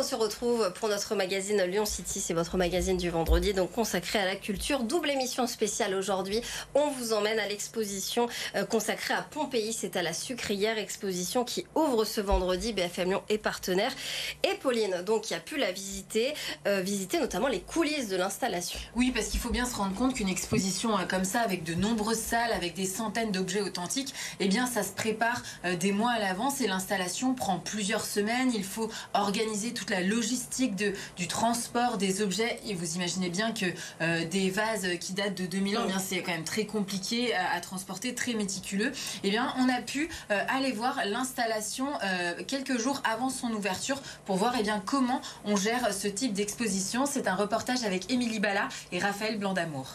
se retrouve pour notre magazine Lyon City, c'est votre magazine du vendredi, donc consacré à la culture. Double émission spéciale aujourd'hui. On vous emmène à l'exposition consacrée à Pompéi. C'est à la Sucrière, exposition qui ouvre ce vendredi. BFM Lyon est partenaire. Et Pauline, donc, qui a pu la visiter, notamment les coulisses de l'installation. Oui, parce qu'il faut bien se rendre compte qu'une exposition comme ça, avec de nombreuses salles, avec des centaines d'objets authentiques, eh bien, ça se prépare des mois à l'avance et l'installation prend plusieurs semaines. Il faut organiser toute la logistique du transport des objets. Et vous imaginez bien que des vases qui datent de 2000 ans, eh bien, c'est quand même très compliqué à transporter, très méticuleux. Eh bien, on a pu aller voir l'installation quelques jours avant son ouverture pour voir comment on gère ce type d'exposition. C'est un reportage avec Émilie Bala et Raphaël Blanc-d'Amour.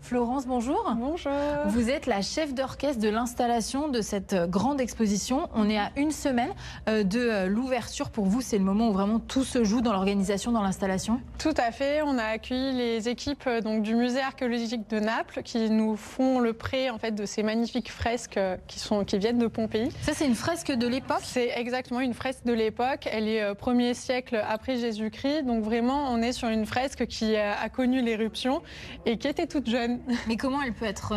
Florence, bonjour. Bonjour. Vous êtes la chef d'orchestre de l'installation de cette grande exposition. On est à une semaine de l'ouverture. Pour vous, c'est le moment où vraiment tout se joue dans l'organisation, dans l'installation? Tout à fait. On a accueilli les équipes du musée archéologique de Naples qui nous font le prêt en fait, de ces magnifiques fresques qui viennent de Pompéi. Ça, c'est une fresque de l'époque? C'est exactement une fresque de l'époque. Elle est 1er siècle après Jésus-Christ. Donc vraiment, on est sur une fresque qui a connu l'éruption et qui était toute jeune. Mais comment elle peut être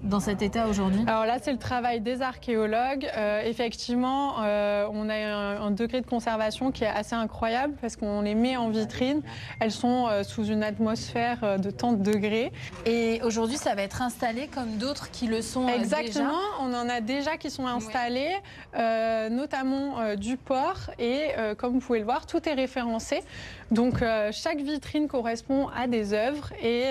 dans cet état aujourd'hui? Alors là, c'est le travail des archéologues. Effectivement, on a un degré de conservation qui est assez incroyable parce qu'on les met en vitrine. Elles sont sous une atmosphère de tant de degrés. Et aujourd'hui, ça va être installé comme d'autres qui le sont Exactement, déjà. on en a déjà qui sont installés, notamment du porc. Et comme vous pouvez le voir, tout est référencé. Donc chaque vitrine correspond à des œuvres et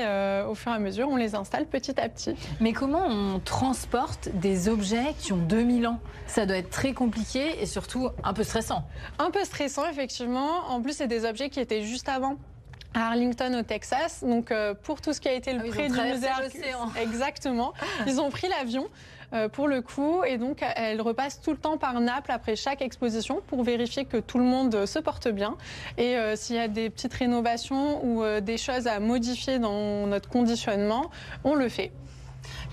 au fur et à mesure, on les installe petit à petit. Mais comment on transporte des objets qui ont 2000 ans? Ça doit être très compliqué et surtout un peu stressant. Un peu stressant, effectivement. En plus, c'est des objets qui étaient juste avant à Arlington au Texas, donc pour tout ce qui a été le prêt du musée l'océan. Exactement, ils ont pris l'avion pour le coup et donc elle repasse tout le temps par Naples après chaque exposition pour vérifier que tout le monde se porte bien et s'il y a des petites rénovations ou des choses à modifier dans notre conditionnement, on le fait.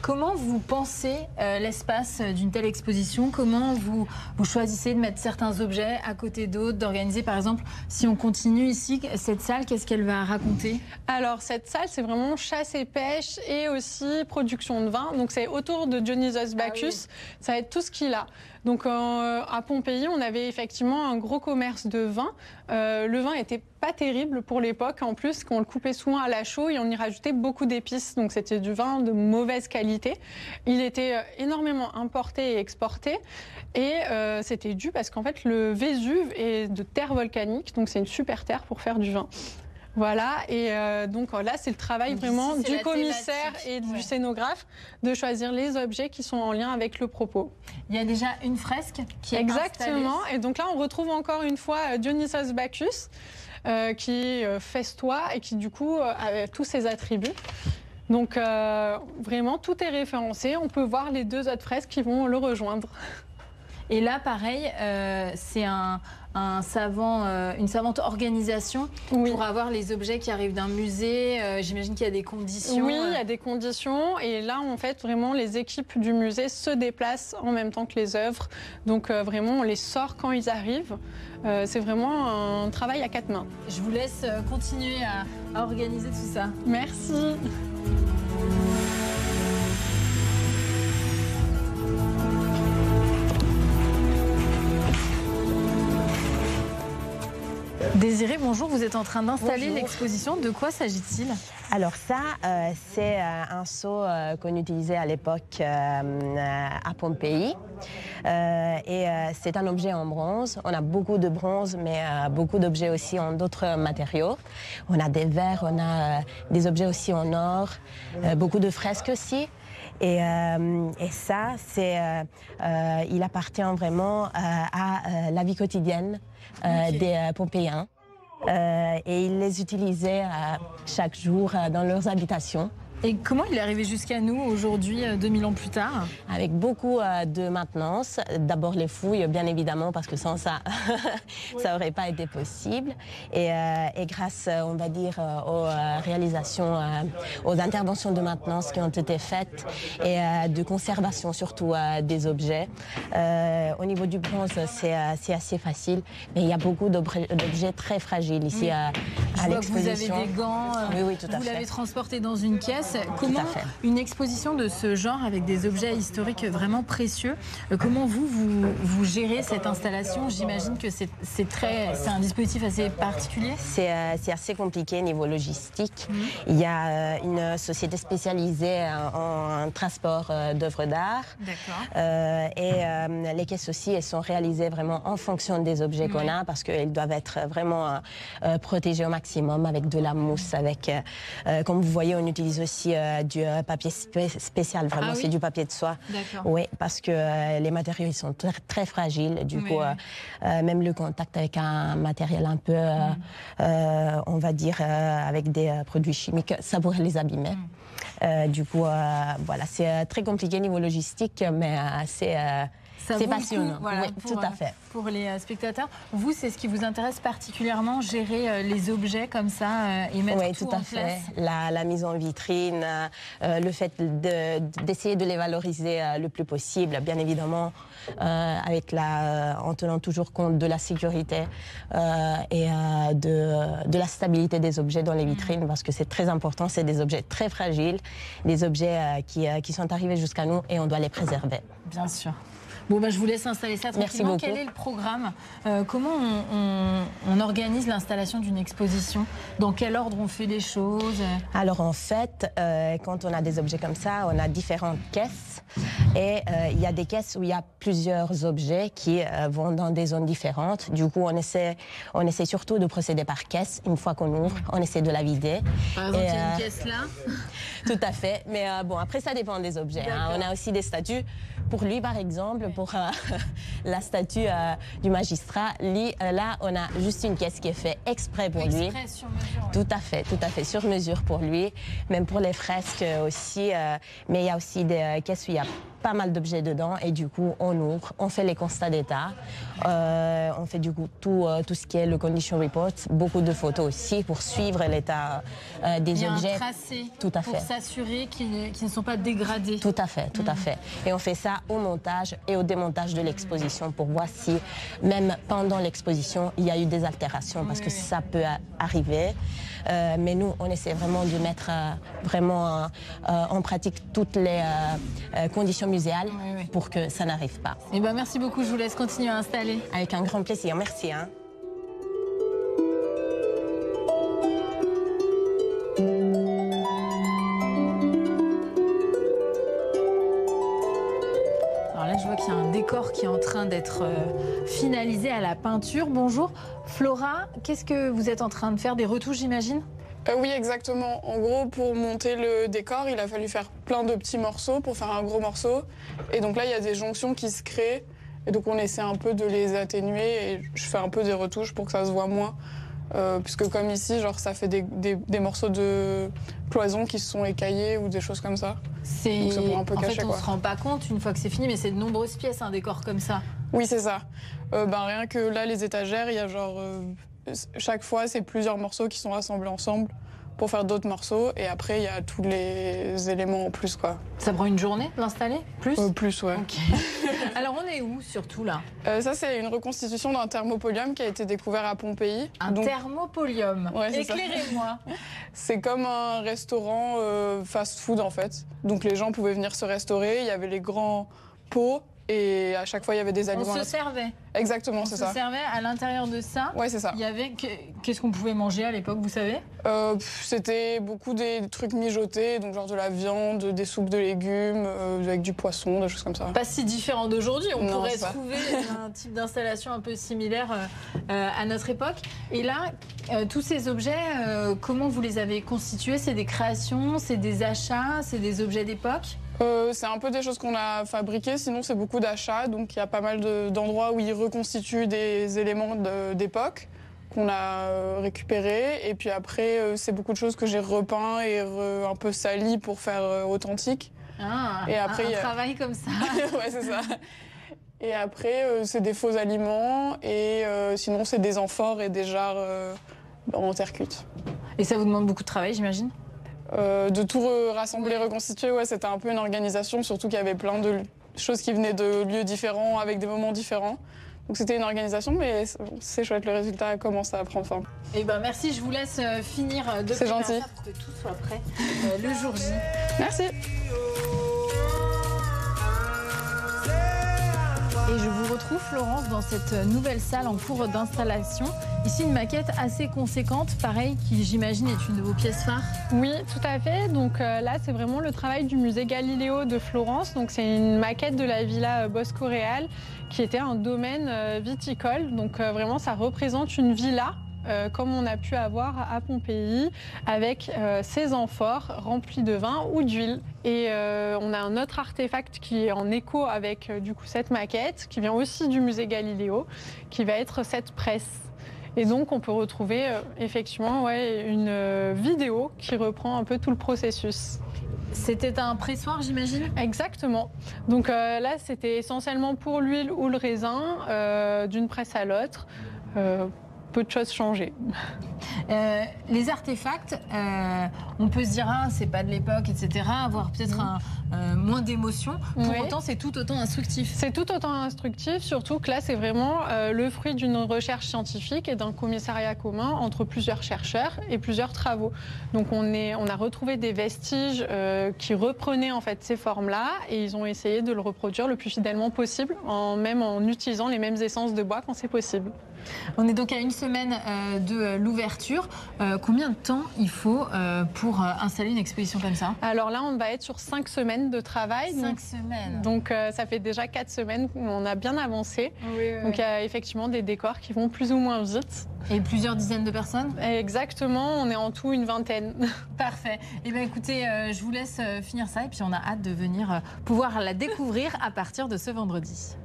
Comment vous pensez l'espace d'une telle exposition? Comment vous choisissez de mettre certains objets à côté d'autres, d'organiser par exemple, si on continue ici, cette salle, qu'est-ce qu'elle va raconter? Alors cette salle, c'est vraiment chasse et pêche et aussi production de vin. Donc c'est autour de Dionysos Bacchus, ça va être tout ce qu'il a. Donc à Pompéi, on avait effectivement un gros commerce de vin. Le vin était pas terrible pour l'époque, en plus qu'on le coupait souvent à la chaux et on y rajoutait beaucoup d'épices, donc c'était du vin de mauvaise qualité. Il était énormément importé et exporté et c'était dû parce qu'en fait le Vésuve est de terre volcanique, donc c'est une super terre pour faire du vin. Voilà, et donc là, c'est le travail vraiment du commissaire et du scénographe de choisir les objets qui sont en lien avec le propos. Il y a déjà une fresque qui est Exactement, installée. et donc là, on retrouve encore une fois Dionysos Bacchus, qui est festois et qui du coup a tous ses attributs. Donc vraiment, tout est référencé, on peut voir les deux autres fresques qui vont le rejoindre. Et là, pareil, c'est une savante organisation pour avoir les objets qui arrivent d'un musée. J'imagine qu'il y a des conditions. Oui, il y a des conditions. Et là, en fait, vraiment, les équipes du musée se déplacent en même temps que les œuvres. Donc, vraiment, on les sort quand ils arrivent. C'est vraiment un travail à quatre mains. Je vous laisse continuer à organiser tout ça. Merci. Désirée, bonjour, vous êtes en train d'installer l'exposition. De quoi s'agit-il? Alors ça, c'est un seau qu'on utilisait à l'époque à Pompéi. C'est un objet en bronze. On a beaucoup de bronze, mais beaucoup d'objets aussi en d'autres matériaux. On a des verres, on a des objets aussi en or, beaucoup de fresques aussi. Et ça, il appartient vraiment à la vie quotidienne des Pompéiens. Et ils les utilisaient chaque jour dans leurs habitations. Et comment il est arrivé jusqu'à nous aujourd'hui, 2000 ans plus tard? Avec beaucoup de maintenance. D'abord les fouilles, bien évidemment, parce que sans ça, ça n'aurait pas été possible. Et grâce, on va dire, aux réalisations, aux interventions de maintenance qui ont été faites et de conservation surtout des objets. Au niveau du bronze, c'est assez facile, mais il y a beaucoup d'objets très fragiles ici à l'exposition. Vous avez des gants, oui, tout à fait. Vous l'avez transporté dans une caisse. Comment une exposition de ce genre avec des objets historiques vraiment précieux, comment vous gérez cette installation? J'imagine que c'est un dispositif assez particulier. C'est assez compliqué niveau logistique. Il y a une société spécialisée en transport d'œuvres d'art. Et les caisses aussi, elles sont réalisées vraiment en fonction des objets qu'on a, parce qu'elles doivent être vraiment protégées au maximum avec de la mousse, avec, comme vous voyez, on utilise aussi du papier spécial, vraiment, c'est du papier de soie. Oui, parce que les matériaux ils sont très, très fragiles. Du coup, même le contact avec un matériel un peu, on va dire, avec des produits chimiques, ça pourrait les abîmer. Du coup, voilà, c'est très compliqué niveau logistique, mais c'est passionnant. Voilà, oui, tout à fait. Pour les spectateurs, vous, c'est ce qui vous intéresse particulièrement, gérer les objets comme ça et mettre tout en place? La mise en vitrine, le fait d'essayer de les valoriser le plus possible, bien évidemment, en tenant toujours compte de la sécurité et de la stabilité des objets dans les vitrines, parce que c'est très important. C'est des objets très fragiles, des objets qui sont arrivés jusqu'à nous et on doit les préserver. Bien sûr. Bon, je vous laisse installer ça tranquillement. Merci beaucoup. Quel est le programme? Comment on organise l'installation d'une exposition? Dans quel ordre on fait les choses? Alors en fait, quand on a des objets comme ça, on a différentes caisses. Et il y a des caisses où il y a plusieurs objets qui vont dans des zones différentes. Du coup, on essaie surtout de procéder par caisse. Une fois qu'on ouvre, on essaie de la vider. Par exemple, il y a une caisse là. Tout à fait. Mais bon, après, ça dépend des objets. On a aussi des statues. Pour lui, par exemple, pour la statue du magistrat, là, on a juste une caisse qui est faite exprès pour lui. Exprès, sur mesure. Tout à fait, sur mesure pour lui. Même pour les fresques aussi. Mais il y a aussi des caisses où il y a pas mal d'objets dedans et du coup, on ouvre, on fait les constats d'état. On fait du coup tout ce qui est le condition report, beaucoup de photos aussi pour suivre l'état des objets. Il y a un tracé tout à pour fait. S'assurer qu'ils ne sont pas dégradés. Tout à fait, tout à fait. Et on fait ça au montage et au démontage de l'exposition pour voir si, même pendant l'exposition, il y a eu des altérations, parce que ça peut arriver. Mais nous, on essaie vraiment de mettre vraiment en pratique toutes les conditions muséales pour que ça n'arrive pas. Eh ben, merci beaucoup, je vous laisse continuer à installer. Avec un grand plaisir, merci. Alors là, je vois qu'il y a un décor qui est en train d'être finalisé à la peinture. Bonjour. Flora, qu'est-ce que vous êtes en train de faire? Des retouches, j'imagine? Oui, exactement. En gros, pour monter le décor, il a fallu faire plein de petits morceaux pour faire un gros morceau. Et donc là, il y a des jonctions qui se créent. Et donc on essaie un peu de les atténuer et je fais un peu des retouches pour que ça se voit moins. Puisque comme ici, genre, ça fait des morceaux de cloison qui se sont écaillés ou des choses comme ça. Donc ça pourrait un peu cacher, on ne se rend pas compte une fois que c'est fini, mais c'est de nombreuses pièces, un décor comme ça. Oui, c'est ça. Rien que là, les étagères, il y a genre... chaque fois, c'est plusieurs morceaux qui sont assemblés ensemble pour faire d'autres morceaux. Et après, il y a tous les éléments en plus, quoi. Ça prend une journée de l'installer? Plus Plus, ouais. Okay. Alors, on est où, surtout, là? Ça, c'est une reconstitution d'un thermopolium qui a été découvert à Pompéi. Thermopolium. Ouais, éclairez-moi. C'est comme un restaurant fast-food, en fait. Donc, les gens pouvaient venir se restaurer. Il y avait les grands pots. Et à chaque fois, il y avait des aliments. On se servait. Exactement, c'est ça. On se servait à l'intérieur de ça. Ouais, c'est ça. Il y avait qu'est-ce qu'on pouvait manger à l'époque, vous savez? C'était beaucoup des trucs mijotés, donc genre de la viande, des soupes de légumes, avec du poisson, des choses comme ça. Pas si différent d'aujourd'hui. On pourrait ça. trouver un type d'installation un peu similaire à notre époque. Et là, tous ces objets, comment vous les avez constitués? C'est des créations, c'est des achats, c'est des objets d'époque? C'est un peu des choses qu'on a fabriquées, sinon c'est beaucoup d'achats. Donc il y a pas mal d'endroits où ils reconstituent des éléments d'époque qu'on a récupérées. Et puis après, c'est beaucoup de choses que j'ai repeint et un peu sali pour faire authentique. Et après, un travail comme ça. Ouais, c'est ça. Et après, c'est des faux aliments et sinon, c'est des amphores et des jarres en terre cuite. Et ça vous demande beaucoup de travail, j'imagine? De tout rassembler, reconstituer, ouais, c'était un peu une organisation, surtout qu'il y avait plein de choses qui venaient de lieux différents, avec des moments différents. Donc c'était une organisation, mais c'est chouette, le résultat commence à prendre forme. Eh ben merci, je vous laisse finir de préparer ça pour que tout soit prêt le jour J. Merci. Et je vous retrouve, Florence, dans cette nouvelle salle en cours d'installation. Ici, une maquette assez conséquente, pareil, qui, j'imagine, est une de vos pièces phares. Oui, tout à fait. Donc là, c'est vraiment le travail du musée Galiléo de Florence. Donc c'est une maquette de la villa Bosco Real, qui était un domaine viticole. Donc vraiment, ça représente une villa. Comme on a pu avoir à Pompéi, avec ces amphores remplis de vin ou d'huile. Et on a un autre artefact qui est en écho avec du coup cette maquette, qui vient aussi du musée Galiléo, qui va être cette presse. Et donc on peut retrouver effectivement une vidéo qui reprend un peu tout le processus. C'était un pressoir, j'imagine? Exactement. Donc là, c'était essentiellement pour l'huile ou le raisin, d'une presse à l'autre. Peu de choses changées. Les artefacts, on peut se dire c'est pas de l'époque, etc. Avoir peut-être moins d'émotion. Pour autant, c'est tout autant instructif. C'est tout autant instructif, surtout que là, c'est vraiment le fruit d'une recherche scientifique et d'un commissariat commun entre plusieurs chercheurs et plusieurs travaux. Donc, on a retrouvé des vestiges qui reprenaient en fait ces formes-là et ils ont essayé de le reproduire le plus fidèlement possible, même en utilisant les mêmes essences de bois quand c'est possible. On est donc à une semaine de l'ouverture. Combien de temps il faut pour installer une exposition comme ça? Alors là, on va être sur 5 semaines de travail. 5 semaines. Donc ça fait déjà 4 semaines qu'on a bien avancé. Oui. Donc il y a effectivement des décors qui vont plus ou moins vite. Et plusieurs dizaines de personnes? Exactement, on est en tout une vingtaine. Parfait. Eh bien écoutez, je vous laisse finir ça et puis on a hâte de venir pouvoir la découvrir à partir de ce vendredi.